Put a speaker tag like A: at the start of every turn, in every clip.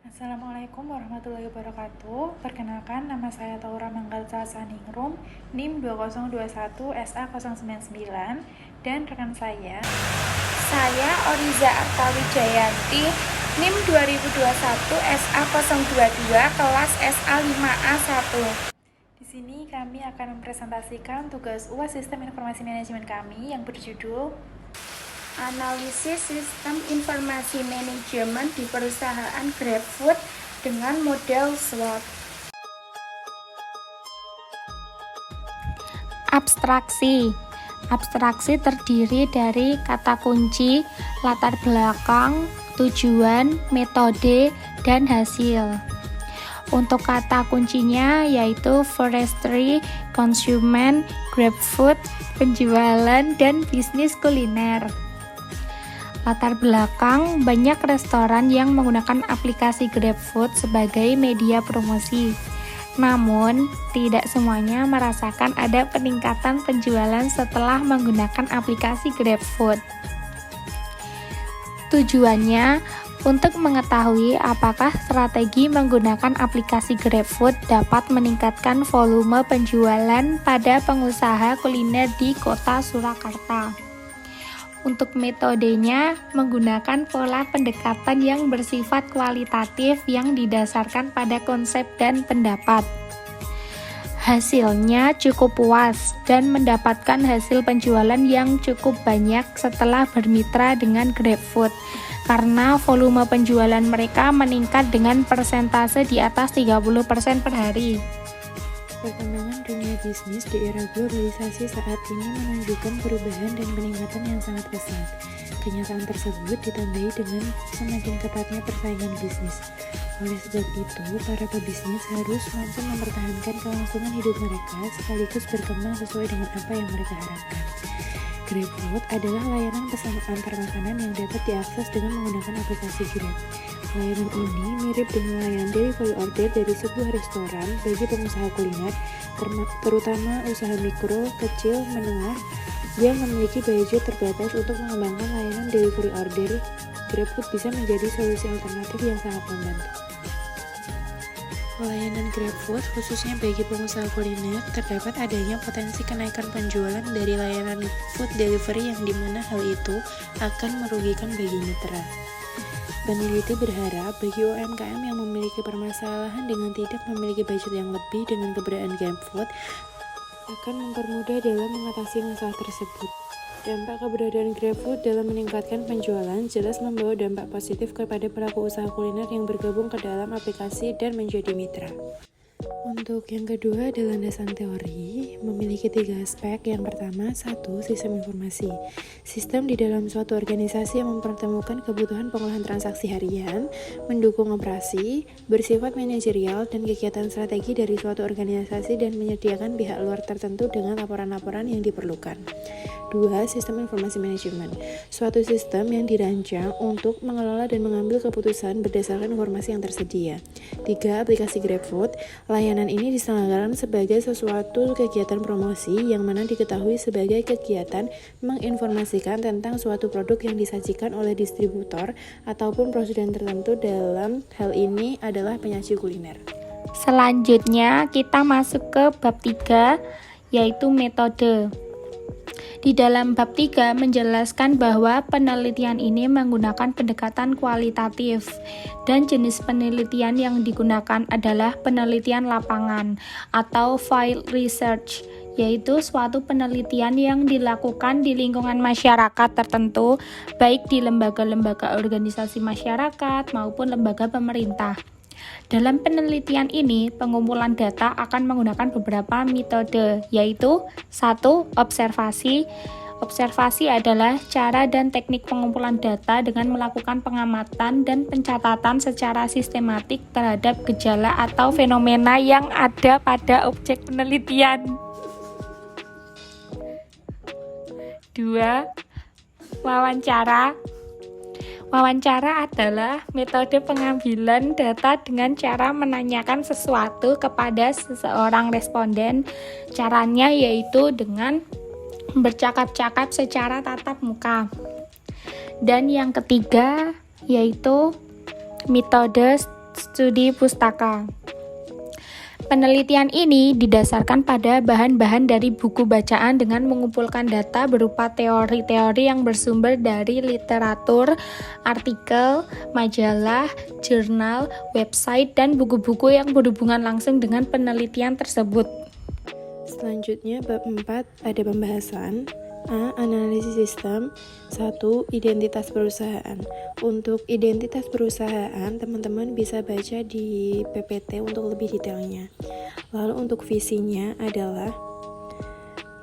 A: Assalamualaikum warahmatullahi wabarakatuh. Perkenalkan, nama saya Taura Manggalca Saningrum, NIM 2021 SA099, dan rekan saya
B: Oriza Artawijayanti, NIM 2021 SA022, kelas SA5A1.
A: Di sini kami akan mempresentasikan tugas UAS Sistem Informasi Manajemen kami yang berjudul
B: Analisis Sistem Informasi Manajemen di Perusahaan GrabFood dengan model SWOT. Abstraksi terdiri dari kata kunci, latar belakang, tujuan, metode, dan hasil. Untuk kata kuncinya yaitu forestry, consumer, GrabFood, penjualan, dan bisnis kuliner. Latar belakang, banyak restoran yang menggunakan aplikasi GrabFood sebagai media promosi. Namun, tidak semuanya merasakan ada peningkatan penjualan setelah menggunakan aplikasi GrabFood. Tujuannya untuk mengetahui apakah strategi menggunakan aplikasi GrabFood dapat meningkatkan volume penjualan pada pengusaha kuliner di Kota Surakarta. Untuk metodenya, menggunakan pola pendekatan yang bersifat kualitatif yang didasarkan pada konsep dan pendapat. Hasilnya cukup puas dan mendapatkan hasil penjualan yang cukup banyak setelah bermitra dengan GrabFood, karena volume penjualan mereka meningkat dengan persentase di atas 30% per hari.
A: Perkembangan dunia bisnis di era globalisasi saat ini menunjukkan perubahan dan peningkatan yang sangat pesat. Kenyataan tersebut ditambahi dengan semakin ketatnya persaingan bisnis. Oleh sebab itu, para pebisnis harus mampu mempertahankan kelangsungan hidup mereka sekaligus berkembang sesuai dengan apa yang mereka harapkan. GrabFood adalah layanan pesan antar makanan yang dapat diakses dengan menggunakan aplikasi Grab. Layanan ini mirip dengan layanan delivery order dari sebuah restoran bagi pengusaha kuliner, terutama usaha mikro, kecil, menengah yang memiliki budget terbatas untuk mengembangkan layanan delivery order. GrabFood bisa menjadi solusi alternatif yang sangat membantu. Layanan GrabFood, khususnya bagi pengusaha kuliner, terdapat adanya potensi kenaikan penjualan dari layanan food delivery yang dimana hal itu akan merugikan bagi mitra. Peneliti berharap bagi UMKM yang memiliki permasalahan dengan tidak memiliki budget yang lebih dengan keberadaan GrabFood akan mempermudah dalam mengatasi masalah tersebut. Dampak keberadaan GrabFood dalam meningkatkan penjualan jelas membawa dampak positif kepada pelaku usaha kuliner yang bergabung ke dalam aplikasi dan menjadi mitra. Untuk yang kedua adalah landasan teori, memiliki 3 aspek. Yang pertama, 1. Sistem informasi. Sistem di dalam suatu organisasi yang mempertemukan kebutuhan pengolahan transaksi harian, mendukung operasi, bersifat manajerial dan kegiatan strategi dari suatu organisasi dan menyediakan pihak luar tertentu dengan laporan-laporan yang diperlukan. 2. Sistem informasi manajemen. Suatu sistem yang dirancang untuk mengelola dan mengambil keputusan berdasarkan informasi yang tersedia. 3. Aplikasi GrabFood. Layanan ini diselenggarakan sebagai sesuatu kegiatan promosi yang mana diketahui sebagai kegiatan menginformasikan tentang suatu produk yang disajikan oleh distributor ataupun produsen tertentu, dalam hal ini adalah penyaji kuliner.
B: Selanjutnya kita masuk ke bab 3, yaitu metode. Di dalam bab 3 menjelaskan bahwa penelitian ini menggunakan pendekatan kualitatif dan jenis penelitian yang digunakan adalah penelitian lapangan atau field research, yaitu suatu penelitian yang dilakukan di lingkungan masyarakat tertentu, baik di lembaga-lembaga organisasi masyarakat maupun lembaga pemerintah. Dalam penelitian ini, pengumpulan data akan menggunakan beberapa metode, yaitu 1. Observasi. Observasi adalah cara dan teknik pengumpulan data dengan melakukan pengamatan dan pencatatan secara sistematik terhadap gejala atau fenomena yang ada pada objek penelitian. 2. Wawancara. Wawancara adalah metode pengambilan data dengan cara menanyakan sesuatu kepada seseorang responden. Caranya yaitu dengan bercakap-cakap secara tatap muka. Dan yang ketiga yaitu metode studi pustaka. Penelitian ini didasarkan pada bahan-bahan dari buku bacaan dengan mengumpulkan data berupa teori-teori yang bersumber dari literatur, artikel, majalah, jurnal, website, dan buku-buku yang berhubungan langsung dengan penelitian tersebut.
A: Selanjutnya bab 4 ada pembahasan A. Analisis sistem. 1. Identitas perusahaan. Untuk identitas perusahaan, teman-teman bisa baca di PPT untuk lebih detailnya. Lalu untuk visinya adalah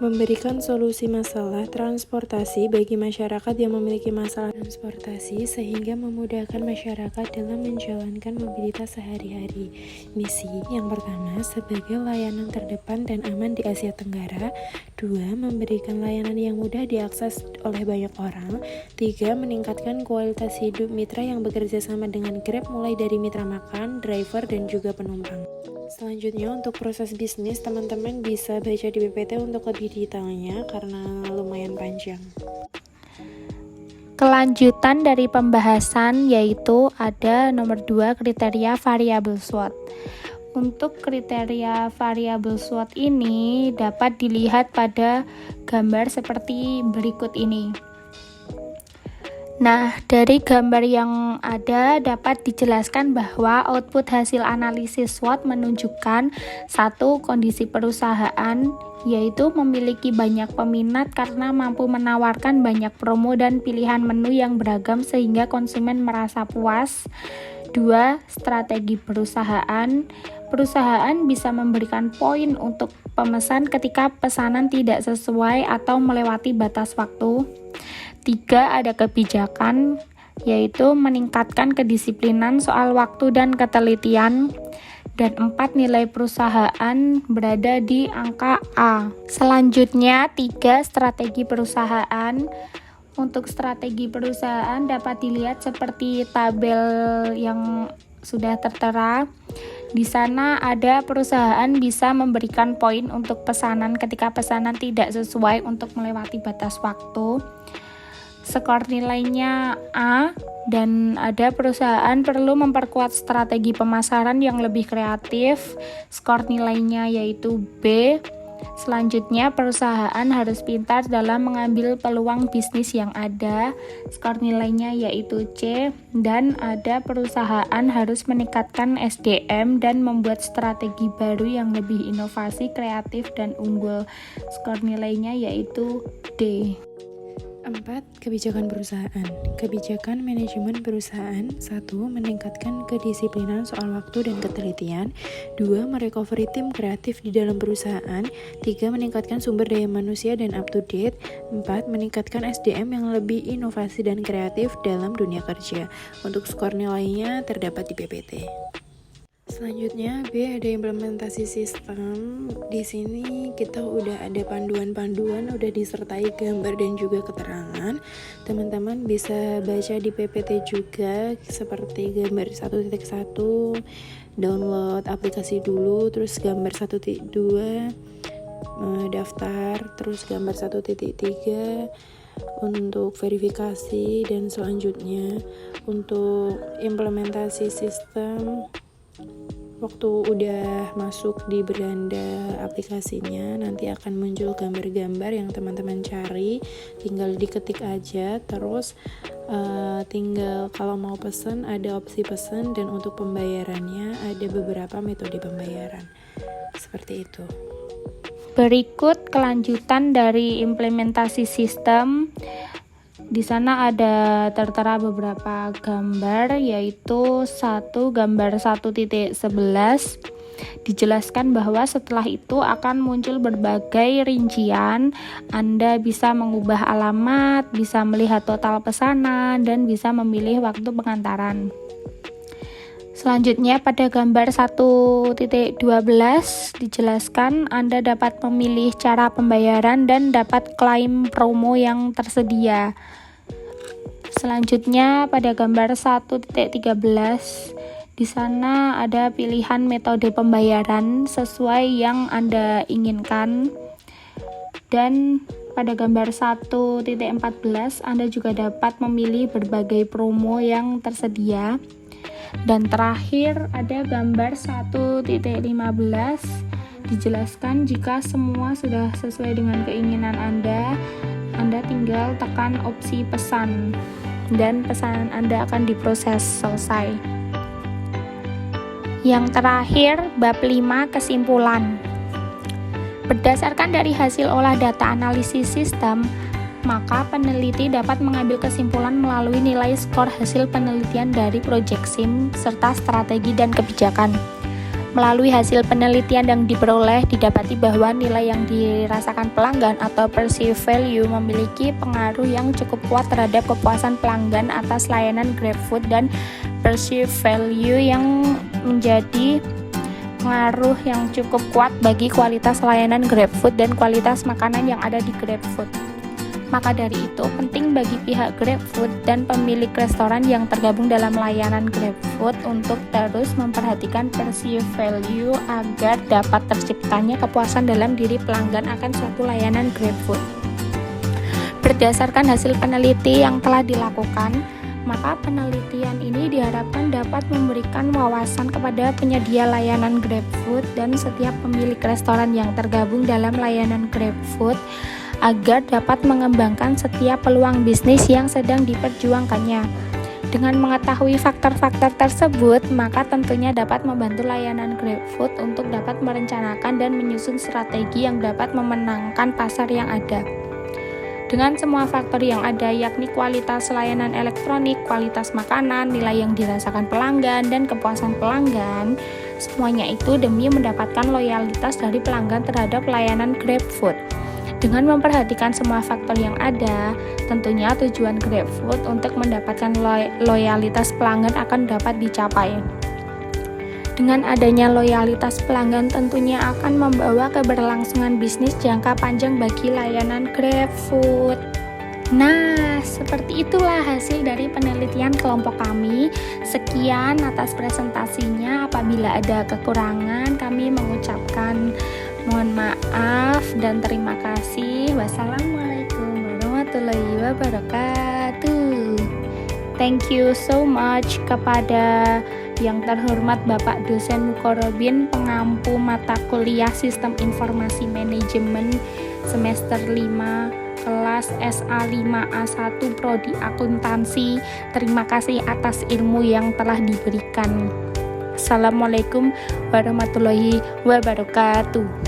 A: memberikan solusi masalah transportasi bagi masyarakat yang memiliki masalah transportasi sehingga memudahkan masyarakat dalam menjalankan mobilitas sehari-hari. Misi yang pertama, sebagai layanan terdepan dan aman di Asia Tenggara. 2. Memberikan layanan yang mudah diakses oleh banyak orang. 3. Meningkatkan kualitas hidup mitra yang bekerja sama dengan Grab mulai dari mitra makan, driver, dan juga penumpang. Selanjutnya untuk proses bisnis, teman-teman bisa baca di PPT untuk lebih detailnya karena lumayan panjang.
B: Kelanjutan dari pembahasan yaitu ada nomor 2 kriteria variabel SWOT. Untuk kriteria variabel SWOT ini dapat dilihat pada gambar seperti berikut ini. Nah, dari gambar yang ada dapat dijelaskan bahwa output hasil analisis SWOT menunjukkan satu kondisi perusahaan yaitu memiliki banyak peminat karena mampu menawarkan banyak promo dan pilihan menu yang beragam sehingga konsumen merasa puas. 2. Strategi perusahaan. Perusahaan bisa memberikan poin untuk pemesan ketika pesanan tidak sesuai atau melewati batas waktu. 3. Ada kebijakan, yaitu meningkatkan kedisiplinan soal waktu dan ketelitian. Dan 4. Nilai perusahaan berada di angka A. Selanjutnya 3. Strategi perusahaan. Untuk strategi perusahaan dapat dilihat seperti tabel yang sudah tertera. Di sana ada perusahaan bisa memberikan poin untuk pesanan ketika pesanan tidak sesuai untuk melewati batas waktu. Skor nilainya A, dan ada perusahaan perlu memperkuat strategi pemasaran yang lebih kreatif. Skor nilainya yaitu B. Selanjutnya, perusahaan harus pintar dalam mengambil peluang bisnis yang ada. Skor nilainya yaitu C. Dan ada perusahaan harus meningkatkan SDM dan membuat strategi baru yang lebih inovasi, kreatif, dan unggul. Skor nilainya yaitu D.
A: 4. Kebijakan perusahaan. Kebijakan manajemen perusahaan. 1. Meningkatkan kedisiplinan soal waktu dan ketelitian. 2. Merecovery tim kreatif di dalam perusahaan. 3. Meningkatkan sumber daya manusia dan up to date. 4. Meningkatkan SDM yang lebih inovasi dan kreatif dalam dunia kerja. Untuk skor nilainya terdapat di PPT. Selanjutnya B, ada implementasi sistem. Di sini kita udah ada panduan-panduan, udah disertai gambar dan juga keterangan. Teman-teman bisa baca di PPT juga seperti gambar 1.1, download aplikasi dulu, terus gambar 1.2, daftar, terus gambar 1.3 untuk verifikasi, dan selanjutnya untuk implementasi sistem. Waktu udah masuk di beranda aplikasinya, nanti akan muncul gambar-gambar yang teman-teman cari, tinggal diketik aja. Terus tinggal kalau mau pesen ada opsi pesen, dan untuk pembayarannya ada beberapa metode pembayaran. Seperti itu.
B: Berikut kelanjutan dari implementasi sistem. Di sana ada tertera beberapa gambar, yaitu gambar 1.11. Dijelaskan bahwa setelah itu akan muncul berbagai rincian. Anda bisa mengubah alamat, bisa melihat total pesanan, dan bisa memilih waktu pengantaran. Selanjutnya pada gambar 1.12 dijelaskan Anda dapat memilih cara pembayaran dan dapat klaim promo yang tersedia. Selanjutnya pada gambar 1.13 di sana ada pilihan metode pembayaran sesuai yang Anda inginkan. Dan pada gambar 1.14 Anda juga dapat memilih berbagai promo yang tersedia. Dan terakhir ada gambar 1.15, dijelaskan jika semua sudah sesuai dengan keinginan Anda tinggal tekan opsi pesan dan pesanan Anda akan diproses selesai. Yang terakhir, bab 5 kesimpulan. Berdasarkan dari hasil olah data analisis sistem, maka peneliti dapat mengambil kesimpulan melalui nilai skor hasil penelitian dari proyek SIM serta strategi dan kebijakan. Melalui hasil penelitian yang diperoleh, didapati bahwa nilai yang dirasakan pelanggan atau perceived value memiliki pengaruh yang cukup kuat terhadap kepuasan pelanggan atas layanan GrabFood, dan perceived value yang menjadi pengaruh yang cukup kuat bagi kualitas layanan GrabFood dan kualitas makanan yang ada di GrabFood. Maka dari itu, penting bagi pihak GrabFood dan pemilik restoran yang tergabung dalam layanan GrabFood untuk terus memperhatikan perceived value agar dapat terciptanya kepuasan dalam diri pelanggan akan suatu layanan GrabFood. Berdasarkan hasil peneliti yang telah dilakukan, maka penelitian ini diharapkan dapat memberikan wawasan kepada penyedia layanan GrabFood dan setiap pemilik restoran yang tergabung dalam layanan GrabFood agar dapat mengembangkan setiap peluang bisnis yang sedang diperjuangkannya. Dengan mengetahui faktor-faktor tersebut, maka tentunya dapat membantu layanan GrabFood untuk dapat merencanakan dan menyusun strategi yang dapat memenangkan pasar yang ada. Dengan semua faktor yang ada, yakni kualitas layanan elektronik, kualitas makanan, nilai yang dirasakan pelanggan, dan kepuasan pelanggan, semuanya itu demi mendapatkan loyalitas dari pelanggan terhadap layanan GrabFood. Dengan memperhatikan semua faktor yang ada, tentunya tujuan GrabFood untuk mendapatkan loyalitas pelanggan akan dapat dicapai. Dengan adanya loyalitas pelanggan tentunya akan membawa keberlangsungan bisnis jangka panjang bagi layanan GrabFood. Nah, seperti itulah hasil dari penelitian kelompok kami. Sekian atas presentasinya. Apabila ada kekurangan, kami mengucapkan mohon maaf dan terima kasih. Wassalamualaikum warahmatullahi wabarakatuh. Thank you so much kepada yang terhormat Bapak Dosen Mukorobin, pengampu mata kuliah Sistem Informasi Manajemen semester 5 kelas SA5A1 Prodi Akuntansi. Terima kasih atas ilmu yang telah diberikan. Assalamualaikum warahmatullahi wabarakatuh.